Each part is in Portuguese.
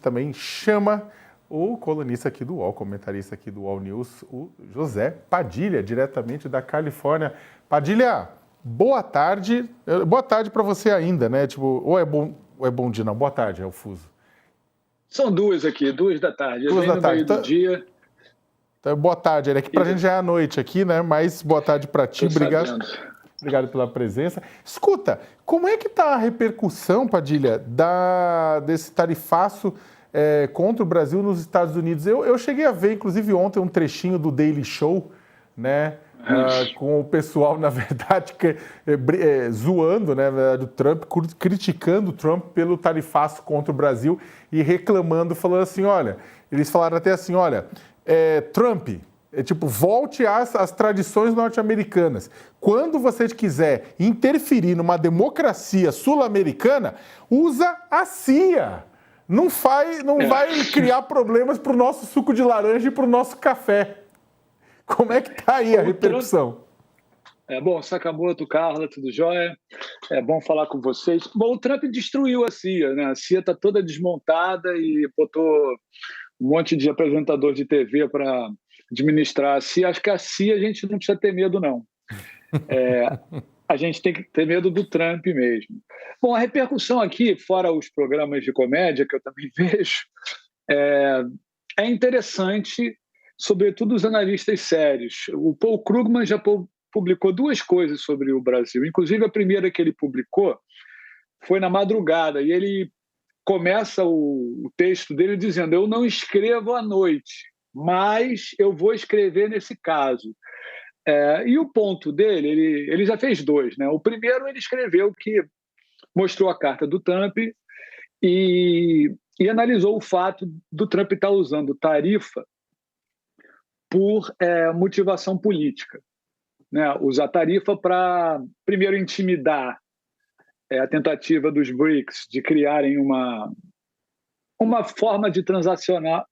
também chama o colunista aqui do UOL, comentarista aqui do UOL News, o José Padilha, diretamente da Califórnia. Padilha, boa tarde. Boa tarde para você ainda, né? Tipo, ou é bom dia, não. Boa tarde, é o fuso. São 2 aqui, 2 da tarde. 2 da tarde. Do dia. Então, boa tarde. Aqui pra gente já é a noite aqui, né? Mas boa tarde para ti. Obrigado pela presença. Escuta, como é que tá a repercussão, Padilha, desse tarifaço contra o Brasil nos Estados Unidos? Eu cheguei a ver, inclusive, ontem um trechinho do Daily Show, né? Com o pessoal, na verdade, zoando, né, do Trump, criticando o Trump pelo tarifaço contra o Brasil e reclamando, falando assim, olha, eles falaram até assim, olha, Trump, volte às tradições norte-americanas. Quando você quiser interferir numa democracia sul-americana, usa a CIA. Não vai criar problemas para o nosso suco de laranja e para o nosso café. Como é que está aí a repercussão? Bom, Sakamoto, Carla, tudo jóia? É bom falar com vocês. Bom, o Trump destruiu a CIA, né? A CIA está toda desmontada e botou um monte de apresentador de TV para administrar a CIA. Acho que a CIA a gente não precisa ter medo, não. A gente tem que ter medo do Trump mesmo. Bom, a repercussão aqui, fora os programas de comédia, que eu também vejo, é interessante, sobretudo os analistas sérios. O Paul Krugman já publicou 2 coisas sobre o Brasil. Inclusive, a primeira que ele publicou foi na madrugada, e ele começa o texto dele dizendo: eu não escrevo à noite, mas eu vou escrever nesse caso. E o ponto dele, ele já fez 2. Né? O primeiro, ele escreveu que mostrou a carta do Trump e analisou o fato do Trump estar usando tarifa por motivação política. Né? Usar tarifa para, primeiro, intimidar a tentativa dos BRICS de criarem uma forma de transacional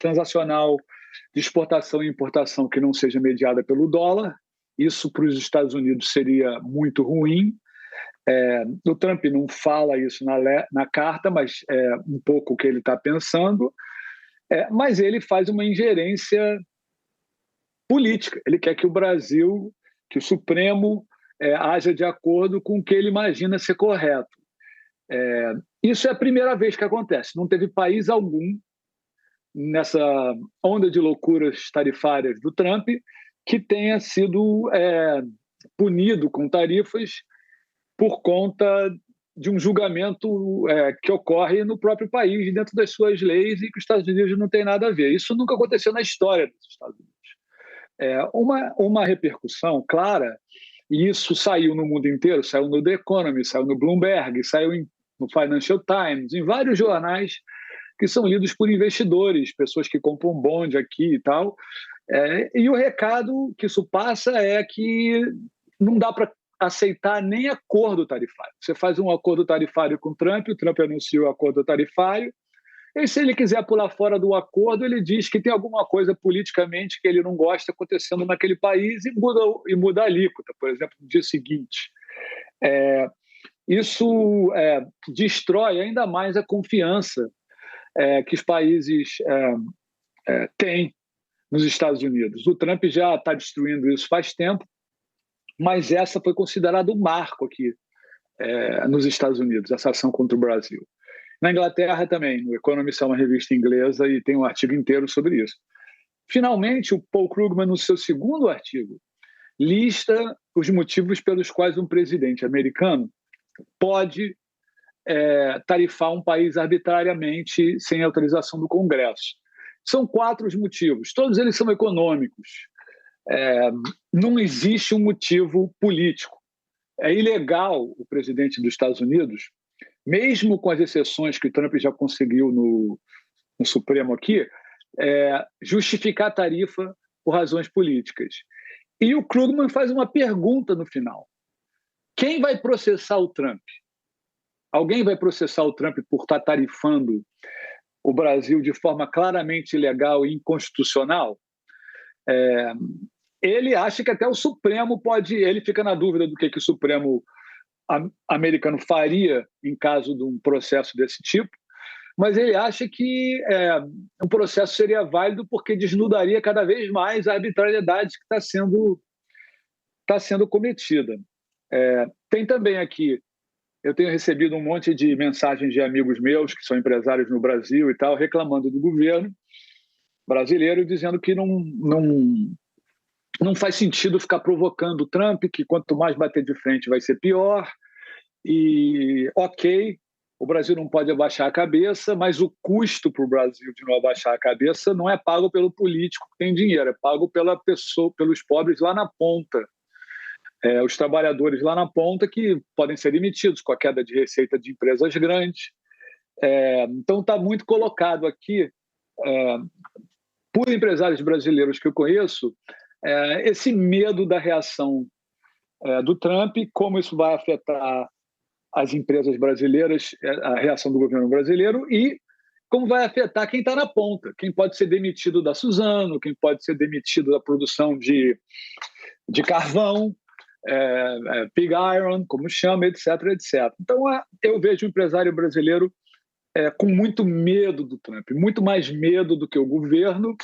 de exportação e importação que não seja mediada pelo dólar. Isso para os Estados Unidos seria muito ruim. O Trump não fala isso na carta, mas é um pouco o que ele está pensando. Mas ele faz uma ingerência política. Ele quer que o Brasil, que o Supremo, haja de acordo com o que ele imagina ser correto. Isso é a primeira vez que acontece. Não teve país algum nessa onda de loucuras tarifárias do Trump que tenha sido punido com tarifas por conta de um julgamento que ocorre no próprio país, dentro das suas leis, e que os Estados Unidos não tem nada a ver. Isso nunca aconteceu na história dos Estados Unidos. Uma repercussão clara, e isso saiu no mundo inteiro, saiu no The Economist, saiu no Bloomberg, saiu no Financial Times, em vários jornais que são lidos por investidores, pessoas que compram bond aqui e tal. E o recado que isso passa é que não dá para aceitar nem acordo tarifário. Você faz um acordo tarifário com o Trump anuncia o acordo tarifário, e se ele quiser pular fora do acordo, ele diz que tem alguma coisa politicamente que ele não gosta acontecendo naquele país e muda a alíquota, por exemplo, no dia seguinte. Isso destrói ainda mais a confiança que os países têm nos Estados Unidos. O Trump já está destruindo isso faz tempo, mas essa foi considerada um marco aqui nos Estados Unidos, essa ação contra o Brasil. Na Inglaterra também, o Economist é uma revista inglesa e tem um artigo inteiro sobre isso. Finalmente, o Paul Krugman, no seu segundo artigo, lista os motivos pelos quais um presidente americano pode tarifar um país arbitrariamente sem autorização do Congresso. São 4 os motivos, todos eles são econômicos. Não existe um motivo político. É ilegal o presidente dos Estados Unidos, mesmo com as exceções que o Trump já conseguiu no Supremo aqui, justificar a tarifa por razões políticas. E o Krugman faz uma pergunta no final. Quem vai processar o Trump? Alguém vai processar o Trump por estar tarifando o Brasil de forma claramente ilegal e inconstitucional? Ele acha que até o Supremo pode... Ele fica na dúvida do que o Supremo americano faria em caso de um processo desse tipo, mas ele acha que um processo seria válido porque desnudaria cada vez mais a arbitrariedade que está sendo cometida. Tem também aqui, eu tenho recebido um monte de mensagens de amigos meus que são empresários no Brasil e tal, reclamando do governo brasileiro, dizendo que não faz sentido ficar provocando o Trump, que quanto mais bater de frente vai ser pior. E, ok, o Brasil não pode abaixar a cabeça, mas o custo para o Brasil de não abaixar a cabeça não é pago pelo político que tem dinheiro, é pago pelos pobres lá na ponta. Os trabalhadores lá na ponta que podem ser demitidos com a queda de receita de empresas grandes. Então está muito colocado aqui, por empresários brasileiros que eu conheço, esse medo da reação do Trump, como isso vai afetar as empresas brasileiras, a reação do governo brasileiro, e como vai afetar quem está na ponta, quem pode ser demitido da Suzano, quem pode ser demitido da produção de carvão, pig iron, como chama, etc, etc. Então, eu vejo o empresário brasileiro com muito medo do Trump, muito mais medo do que o governo,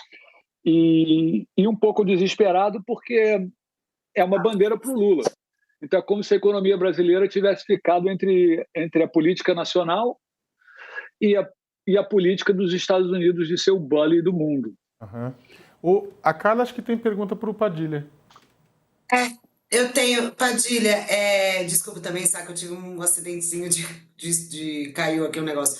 e um pouco desesperado porque é uma bandeira para o Lula. Então, é como se a economia brasileira tivesse ficado entre a política nacional e a política dos Estados Unidos de ser o bully do mundo. Uhum. A Carla acho que tem pergunta para o Padilha. Eu tenho, Padilha, desculpa também, sabe, que eu tive um acidentezinho de caiu aqui um negócio.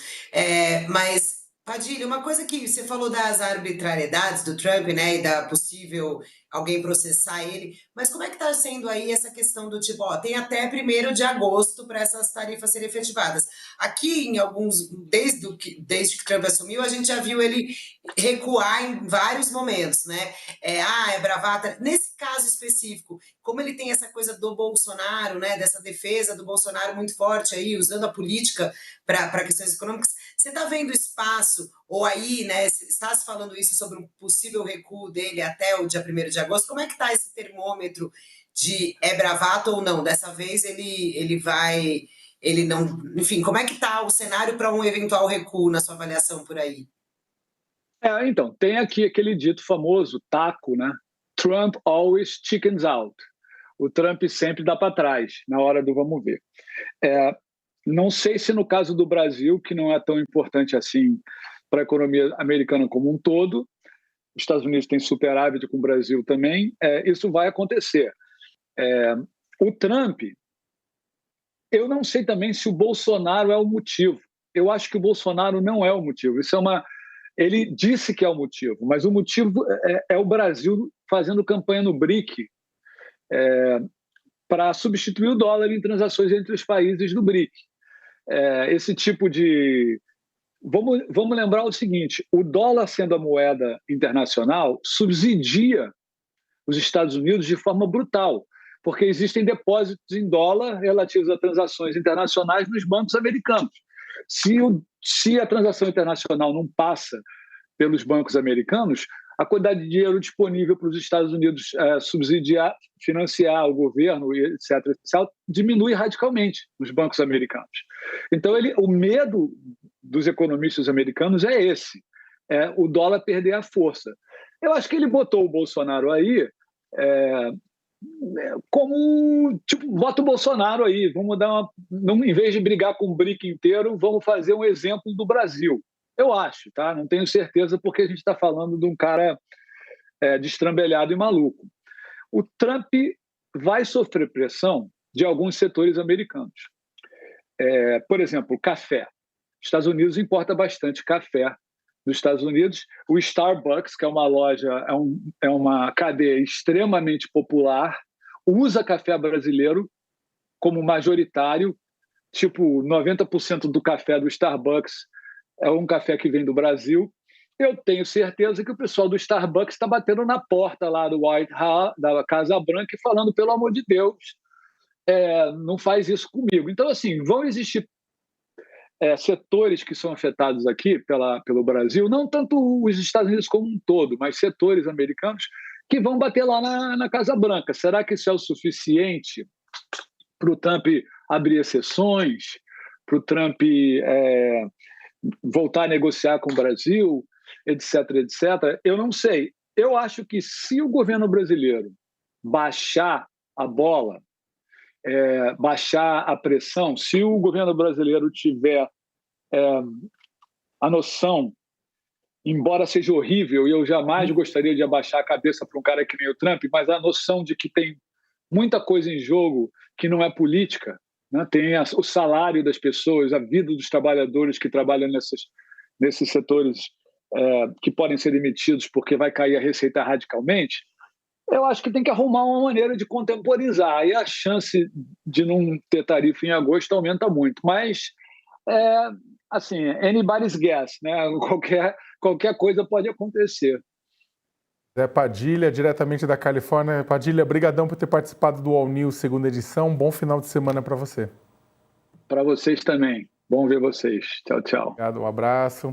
Mas, Padilha, uma coisa que você falou das arbitrariedades do Trump, né, e da possível alguém processar ele, mas como é que está sendo aí essa questão do tipo, tem até 1º de agosto para essas tarifas serem efetivadas. Aqui, em alguns, desde que Trump assumiu, a gente já viu ele recuar em vários momentos, né? É bravata. Nesse caso específico, como ele tem essa coisa do Bolsonaro, né, dessa defesa do Bolsonaro muito forte aí, usando a política para questões econômicas, você está vendo espaço, ou aí, né, está se falando isso sobre um possível recuo dele até o dia 1º de agosto, como é que está esse termômetro de bravata ou não? Dessa vez ele não, enfim, como é que está o cenário para um eventual recuo na sua avaliação por aí? Então, tem aqui aquele dito famoso, taco, né? Trump always chickens out. O Trump sempre dá para trás, na hora do vamos ver. Não sei se no caso do Brasil, que não é tão importante assim para a economia americana como um todo, os Estados Unidos têm superávit com o Brasil também, isso vai acontecer. O Trump, eu não sei também se o Bolsonaro é o motivo. Eu acho que o Bolsonaro não é o motivo. Ele disse que é o motivo, mas o motivo é o Brasil fazendo campanha no BRIC para substituir o dólar em transações entre os países do BRIC. Esse tipo de... Vamos lembrar o seguinte, o dólar sendo a moeda internacional subsidia os Estados Unidos de forma brutal, porque existem depósitos em dólar relativos a transações internacionais nos bancos americanos. Se a transação internacional não passa pelos bancos americanos, a quantidade de dinheiro disponível para os Estados Unidos subsidiar, financiar o governo, etc., diminui radicalmente nos bancos americanos. Então, o medo dos economistas americanos é esse, o dólar perder a força. Eu acho que ele botou o Bolsonaro aí como, tipo, bota o Bolsonaro aí, vamos em vez de brigar com o BRIC inteiro, vamos fazer um exemplo do Brasil. Eu acho, tá? Não tenho certeza porque a gente está falando de um cara destrambelhado e maluco. O Trump vai sofrer pressão de alguns setores americanos. Por exemplo, café. Os Estados Unidos importa bastante café dos Estados Unidos. O Starbucks, que é uma loja, é uma cadeia extremamente popular, usa café brasileiro como majoritário, tipo 90% do café do Starbucks é um café que vem do Brasil. Eu tenho certeza que o pessoal do Starbucks está batendo na porta lá do White House, da Casa Branca, e falando, pelo amor de Deus, não faz isso comigo. Então, assim, vão existir setores que são afetados aqui pelo Brasil, não tanto os Estados Unidos como um todo, mas setores americanos que vão bater lá na Casa Branca. Será que isso é o suficiente para o Trump abrir exceções, para o Trump voltar a negociar com o Brasil, etc., etc. Eu não sei. Eu acho que se o governo brasileiro baixar a bola, baixar a pressão, se o governo brasileiro tiver a noção, embora seja horrível, e eu jamais gostaria de abaixar a cabeça para um cara que nem o Trump, mas a noção de que tem muita coisa em jogo que não é política, né? Tem o salário das pessoas, a vida dos trabalhadores que trabalham nesses setores que podem ser demitidos porque vai cair a receita radicalmente. Eu acho que tem que arrumar uma maneira de contemporizar, e a chance de não ter tarifa em agosto aumenta muito. Mas, assim, anybody's guess, né? Qualquer coisa pode acontecer. Zé Padilha, diretamente da Califórnia. Padilha, brigadão por ter participado do All News segunda edição. Bom final de semana para você. Para vocês também. Bom ver vocês. Tchau, tchau. Obrigado, um abraço.